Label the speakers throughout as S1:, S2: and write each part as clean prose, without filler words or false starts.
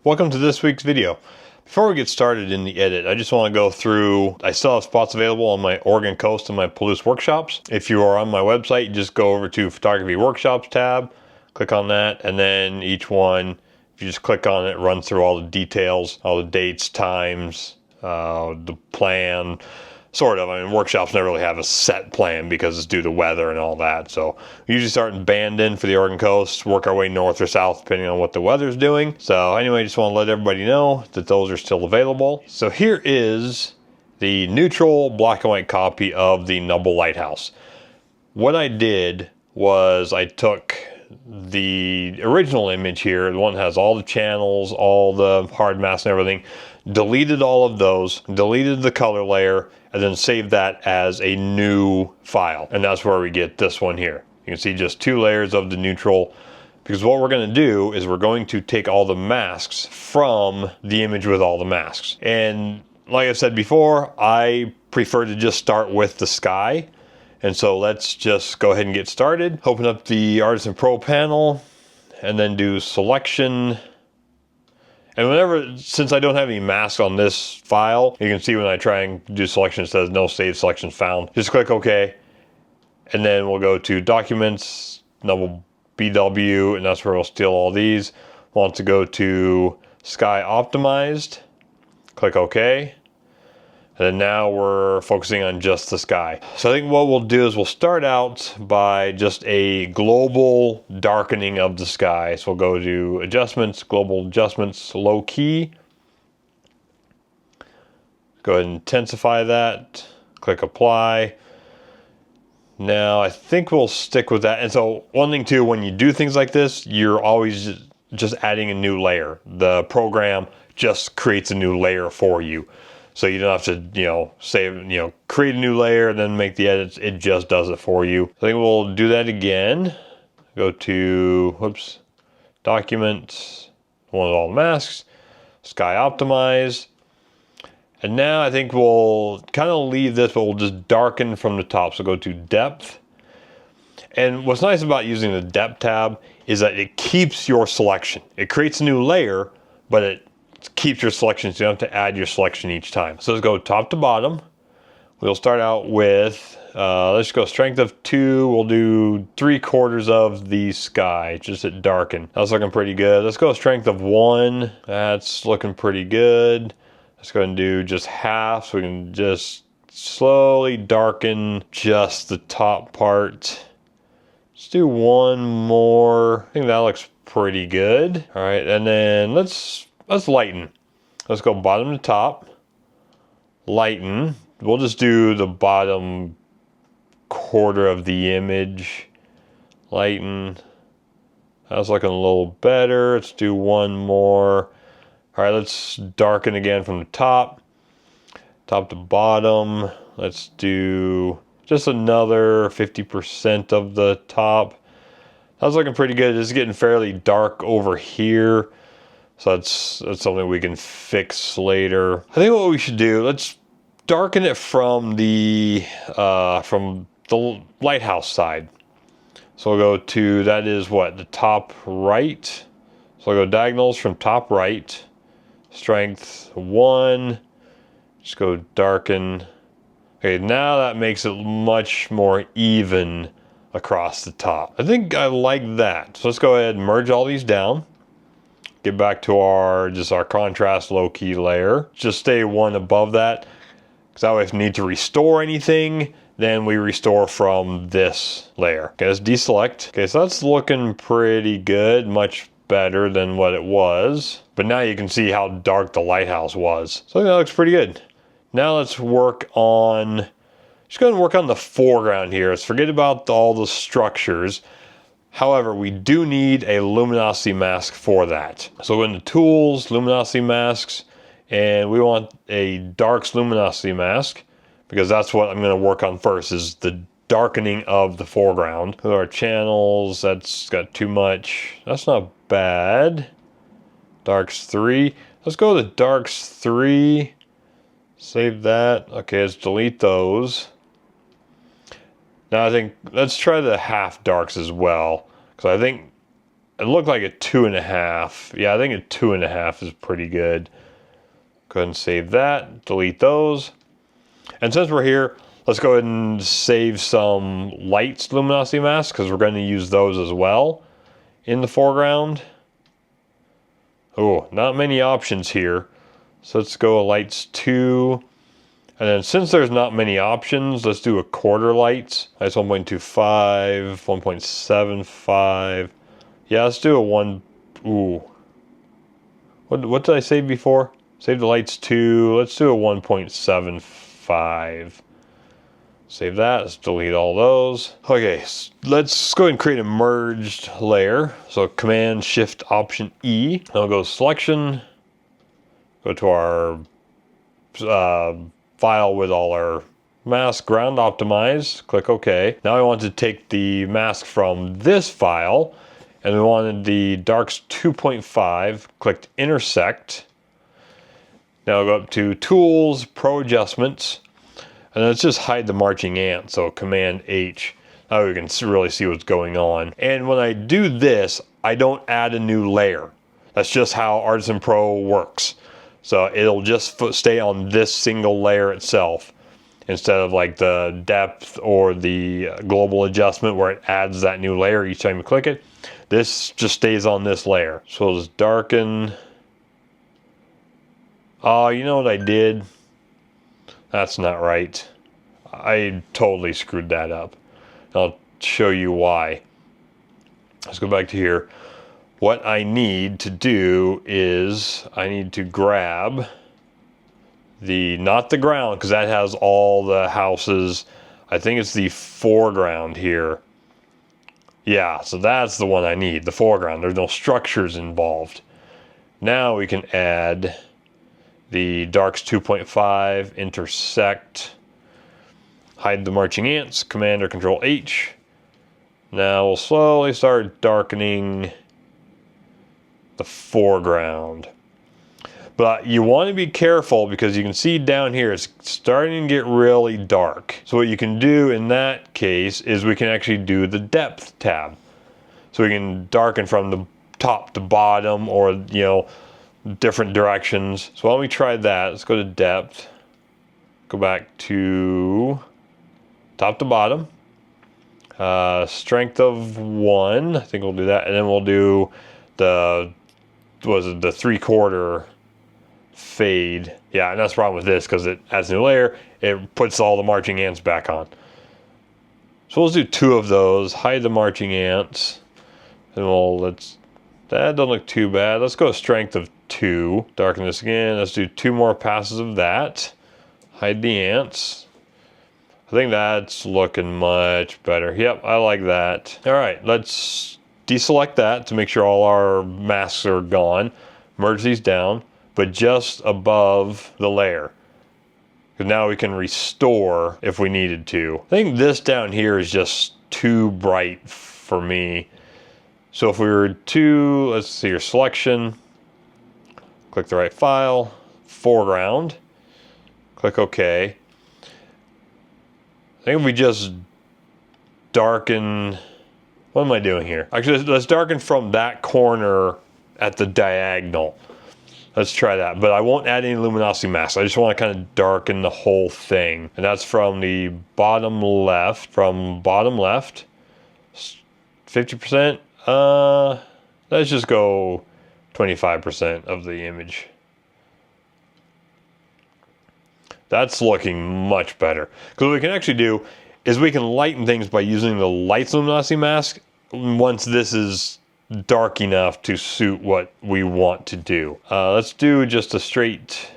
S1: Welcome to this week's video. Before we get started in the edit, I just want to go through, I still have spots available on my Oregon Coast and my Palouse workshops. If you are on my website, you just go over to Photography Workshops tab, click on that, and then each one, if you just click on it, runs through all the details, all the dates, times, the plan, sort of. I mean, workshops never really have a set plan because it's due to weather and all that. So we usually start in Bandon for the Oregon coast, work our way north or south depending on what the weather's doing. So anyway, just want to let everybody know that those are still available. So here is the neutral black and white copy of the Nubble Lighthouse. What I did was I took the original image here, the one that has all the channels, all the hard masks and everything, deleted all of those, deleted the color layer, and then saved that as a new file. And that's where we get this one here. You can see just two layers of the neutral, because what we're going to do is we're going to take all the masks from the image with all the masks. And like I said before, I prefer to just start with the sky. And so let's just go ahead and get started. Open up the Artisan Pro panel and then do selection. And whenever, since I don't have any masks on this file, you can see when I try and do selection, it says no save selections found. Just click OK. And then we'll go to Documents, Nubble BW, and that's where we'll steal all these. Want to go to Sky Optimized. Click OK. And then now we're focusing on just the sky. So I think what we'll do is we'll start out by just a global darkening of the sky. So we'll go to Adjustments, Global Adjustments, Low Key. Go ahead and intensify that. Click Apply. Now I think we'll stick with that. And so one thing too, when you do things like this, you're always just adding a new layer. The program just creates a new layer for you. So you don't have to, save, create a new layer and then make the edits. It just does it for you. I think we'll do that again. Go to, Documents, one of all the masks, Sky Optimize. And now I think we'll kind of leave this, but we'll just darken from the top. So go to Depth. And what's nice about using the Depth tab is that it keeps your selection. It creates a new layer, but it keeps your selection, so you don't have to add your selection each time. So let's go top to bottom. We'll start out with, let's go strength of 2. We'll do 3/4 of the sky, just at darken. That's looking pretty good. Let's go strength of 1. That's looking pretty good. Let's go ahead and do just half, so we can just slowly darken just the top part. Let's do one more. I think that looks pretty good. All right, and then let's lighten. Let's go bottom to top. Lighten. We'll just do the bottom quarter of the image. Lighten. That's looking a little better. Let's do one more. All right, let's darken again from the top. Top to bottom. Let's do just another 50% of the top. That's looking pretty good. It's getting fairly dark over here. So that's something we can fix later. I think what we should do, let's darken it from the lighthouse side. So we'll go to, that is what, the top right. So I'll go diagonals from top right. Strength 1. Just go darken. Okay, now that makes it much more even across the top. I think I like that. So let's go ahead and merge all these down. Get back to our contrast low key layer. Just stay one above that, because that way if we need to restore anything, then we restore from this layer. Okay, let's deselect. Okay, so that's looking pretty good, much better than what it was. But now you can see how dark the lighthouse was. So I think that looks pretty good. Now let's work on, just go ahead and work on the foreground here. Let's forget about all the structures. However, we do need a luminosity mask for that. So go into Tools, Luminosity Masks, and we want a Darks Luminosity Mask, because that's what I'm going to work on first, is the darkening of the foreground. With our channels, that's got too much. That's not bad. Darks 3. Let's go to Darks 3. Save that. Okay, let's delete those. Now I think, let's try the half darks as well. Because I think It looked like a 2.5. Yeah, I think a 2.5 is pretty good. Go ahead and save that, delete those. And since we're here, let's go ahead and save some lights luminosity masks because we're going to use those as well in the foreground. Oh, not many options here. So let's go lights 2. And then since there's not many options, let's do a quarter lights. That's 1.25, 1.75. Yeah, let's do a 1. Ooh. What did I say before? Save the lights 2. Let's do a 1.75. Save that. Let's delete all those. Okay, let's go ahead and create a merged layer. So Command Shift Option E. Then we'll go Selection. Go to our file with all our mask, ground optimize. Click OK. Now I want to take the mask from this file, and we wanted the darks 2.5. Clicked Intersect. Now I'll go up to Tools, Pro Adjustments. And let's just hide the marching ant, so Command H. Now we can really see what's going on. And when I do this, I don't add a new layer. That's just how Artisan Pro works. So it'll just stay on this single layer itself, instead of like the depth or the global adjustment where it adds that new layer each time you click it. This just stays on this layer. So we'll just darken. Oh, you know what I did? That's not right. I totally screwed that up. I'll show you why. Let's go back to here. What I need to do is I need to grab not the ground, because that has all the houses. I think it's the foreground here. Yeah, so that's the one I need, the foreground. There's no structures involved. Now we can add the darks 2.5, intersect, hide the marching ants, Command or Control H. Now we'll slowly start darkening the foreground. But you want to be careful because you can see down here it's starting to get really dark. So what you can do in that case is we can actually do the depth tab. So we can darken from the top to bottom, or different directions. So why don't we try that? Let's go to depth, go back to top to bottom, strength of 1. I think we'll do that, and then we'll do the 3/4 fade. Yeah, and that's the problem with this, because it adds a new layer. It puts all the marching ants back on. So let's do 2 of those. Hide the marching ants, and that doesn't look too bad. Let's go strength of 2. Darken this again. Let's do 2 more passes of that. Hide the ants. I think that's looking much better. Yep, I like that. All right, let's deselect that to make sure all our masks are gone. Merge these down, but just above the layer. Because now we can restore if we needed to. I think this down here is just too bright for me. So if we were to, let's see your selection, click the right file, foreground, click OK. I think if we just darken, what am I doing here? Actually, let's darken from that corner at the diagonal. Let's try that, but I won't add any luminosity masks. I just want to kind of darken the whole thing. And that's from the bottom left, 50%. Let's just go 25% of the image. That's looking much better. Because what we can actually do is we can lighten things by using the lights luminosity mask once this is dark enough to suit what we want to do. Let's do just a straight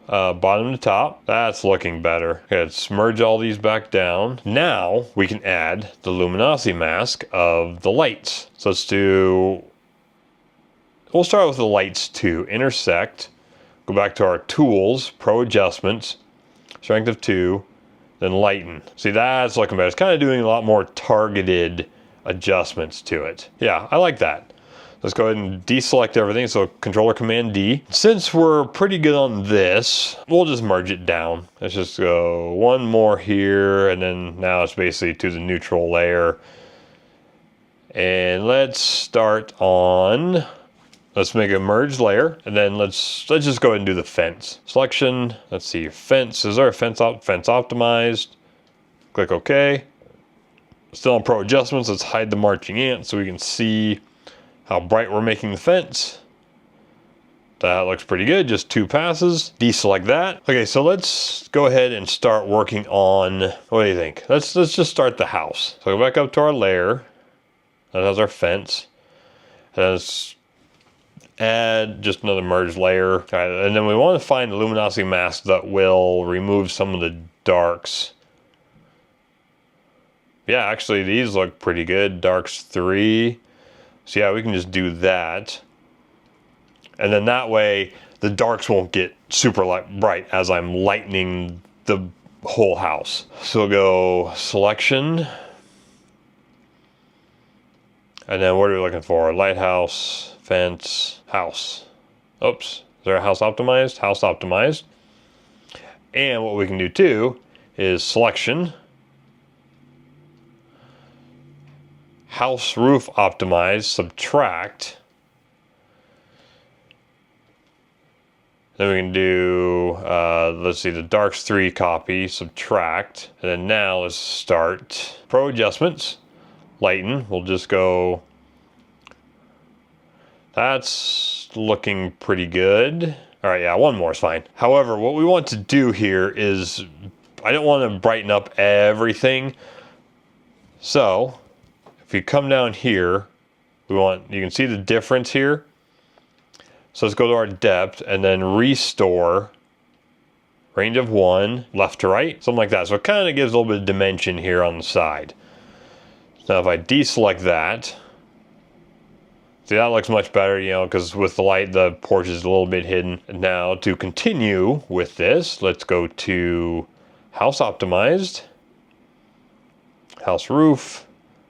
S1: bottom to top. That's looking better. Okay, let's merge all these back down. Now we can add the luminosity mask of the lights. So we'll start with the lights 2. Intersect, go back to our tools, Pro Adjustments, strength of 2, then lighten. See, that's looking better. It's kind of doing a lot more targeted adjustments to it. Yeah, I like that. Let's go ahead and deselect everything. So Control or Command D. Since we're pretty good on this, we'll just merge it down. Let's just go 1 more here, and then now it's basically to the neutral layer. And let's start on, let's make a merge layer, and then let's just go ahead and do the fence. Selection, let's see, fence, is there a fence optimized? Click OK. Still on Pro Adjustments, let's hide the marching ant so we can see how bright we're making the fence. That looks pretty good, just 2 passes. Deselect that. Okay, so let's go ahead and start working on, what do you think? Let's just start the house. So go back up to our layer. That has our fence. And let's add just another merge layer. All right, and then we want to find the luminosity mask that will remove some of the darks. Yeah, actually these look pretty good. Darks 3. So yeah, we can just do that. And then that way the darks won't get super bright as I'm lightening the whole house. So we'll go selection. And then what are we looking for? Lighthouse, fence, house. Oops, is there a house optimized? House optimized. And what we can do too is selection. House roof optimized, subtract. Then we can do, let's see, the darks 3 copy, subtract. And then now let's start Pro Adjustments, lighten. We'll just go, that's looking pretty good. All right, yeah, one more is fine. However, what we want to do here is, I don't want to brighten up everything. So if you come down here, you can see the difference here. So let's go to our depth and then restore range of 1, left to right, something like that. So it kind of gives a little bit of dimension here on the side. Now if I deselect that, see that looks much better, you know, because with the light the porch is a little bit hidden. And now to continue with this, let's go to house optimized, house roof,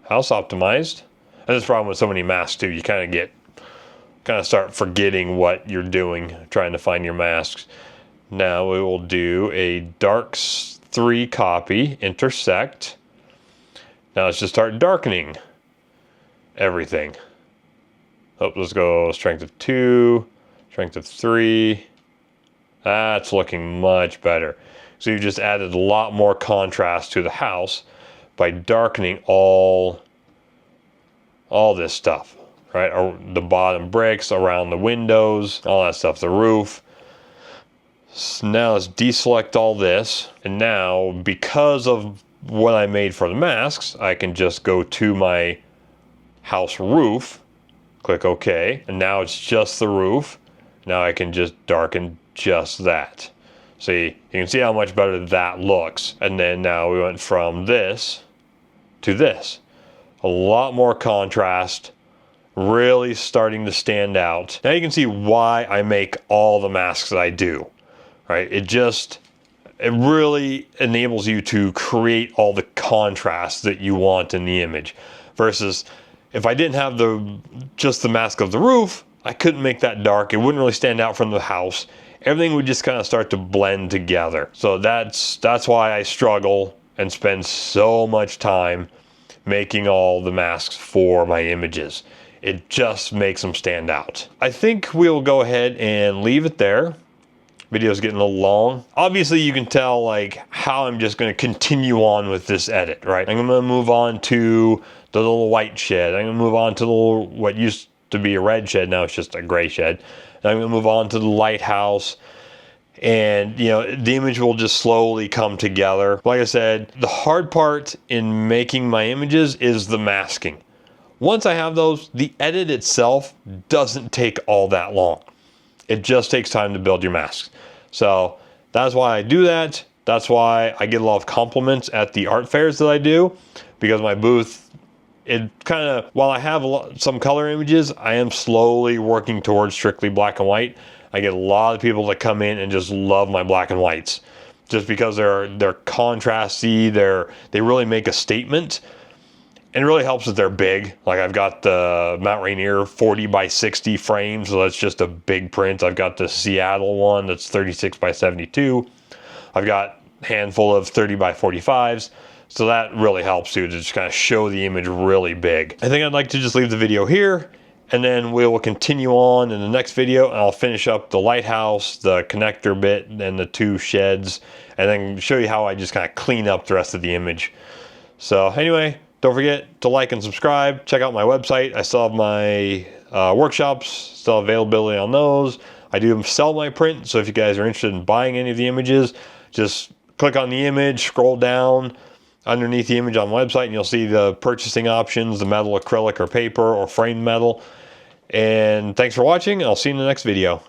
S1: house optimized. And this problem with so many masks too, you kind of start forgetting what you're doing, trying to find your masks. Now we will do a darks 3 copy, intersect. Now let's just start darkening everything. Oh, let's go strength of 2, strength of 3. That's looking much better. So you just added a lot more contrast to the house by darkening all this stuff. Right, or the bottom bricks, around the windows, all that stuff, the roof. So now let's deselect all this. And now, because of what I made for the masks, I can just go to my house roof, click OK, and now it's just the roof. Now I can just darken just that. See, you can see how much better that looks. And then now we went from this to this. A lot more contrast. Really starting to stand out. Now you can see why I make all the masks that I do, right? It really enables you to create all the contrast that you want in the image. Versus if I didn't have just the mask of the roof, I couldn't make that dark. It wouldn't really stand out from the house. Everything would just kind of start to blend together. So that's why I struggle and spend so much time making all the masks for my images. It just makes them stand out. I think we'll go ahead and leave it there. Video's getting a little long. Obviously you can tell like how I'm just gonna continue on with this edit, right? I'm gonna move on to the little white shed. I'm gonna move on to the little, what used to be a red shed, now it's just a gray shed. And I'm gonna move on to the lighthouse. And you know, the image will just slowly come together. Like I said, the hard part in making my images is the masking. Once I have those, the edit itself doesn't take all that long. It just takes time to build your masks. So that's why I do that. That's why I get a lot of compliments at the art fairs that I do, because my booth, it kind of, while I have some color images, I am slowly working towards strictly black and white. I get a lot of people that come in and just love my black and whites just because they're contrasty, they really make a statement. And it really helps that they're big. Like I've got the Mount Rainier 40 by 60 frame, so that's just a big print. I've got the Seattle one that's 36 by 72. I've got a handful of 30 by 45s. So that really helps too, to just kind of show the image really big. I think I'd like to just leave the video here, and then we will continue on in the next video, and I'll finish up the lighthouse, the connector bit, and the 2 sheds, and then show you how I just kind of clean up the rest of the image. So anyway, don't forget to like and subscribe. Check out my website. I still have my workshops, still have availability on those. I do sell my print, so if you guys are interested in buying any of the images, just click on the image, scroll down underneath the image on the website, and you'll see the purchasing options, the metal, acrylic, or paper, or framed metal. And thanks for watching. I'll see you in the next video.